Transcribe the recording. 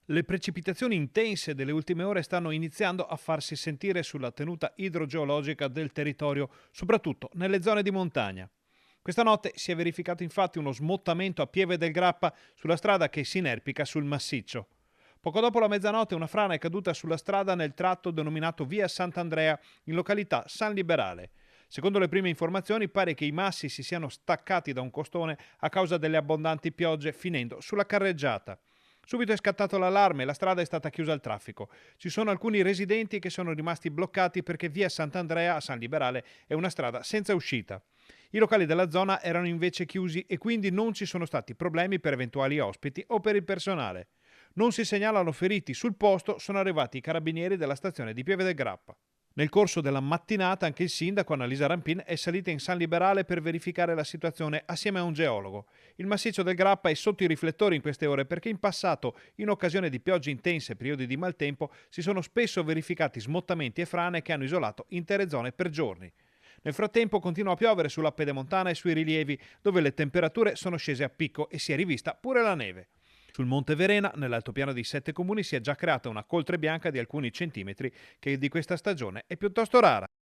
Le precipitazioni intense delle ultime ore stanno iniziando a farsi sentire sulla tenuta idrogeologica del territorio, soprattutto nelle zone di montagna. Questa notte si è verificato infatti uno smottamento a Pieve del Grappa sulla strada che si inerpica sul massiccio. Poco dopo la mezzanotte una frana è caduta sulla strada nel tratto denominato Via Sant'Andrea, in località San Liberale. Secondo le prime informazioni pare che i massi si siano staccati da un costone a causa delle abbondanti piogge, finendo sulla carreggiata. Subito è scattato l'allarme e la strada è stata chiusa al traffico. Ci sono alcuni residenti che sono rimasti bloccati perché via Sant'Andrea a San Liberale è una strada senza uscita. I locali della zona erano invece chiusi e quindi non ci sono stati problemi per eventuali ospiti o per il personale. Non si segnalano feriti, sul posto sono arrivati i carabinieri della stazione di Pieve del Grappa. Nel corso della mattinata anche il sindaco Annalisa Rampin è salita in San Liberale per verificare la situazione assieme a un geologo. Il massiccio del Grappa è sotto i riflettori in queste ore perché in passato, in occasione di piogge intense e periodi di maltempo, si sono spesso verificati smottamenti e frane che hanno isolato intere zone per giorni. Nel frattempo continua a piovere sulla pedemontana e sui rilievi, dove le temperature sono scese a picco e si è rivista pure la neve. Sul Monte Verena, nell'altopiano di 7 comuni, si è già creata una coltre bianca di alcuni centimetri che di questa stagione è piuttosto rara.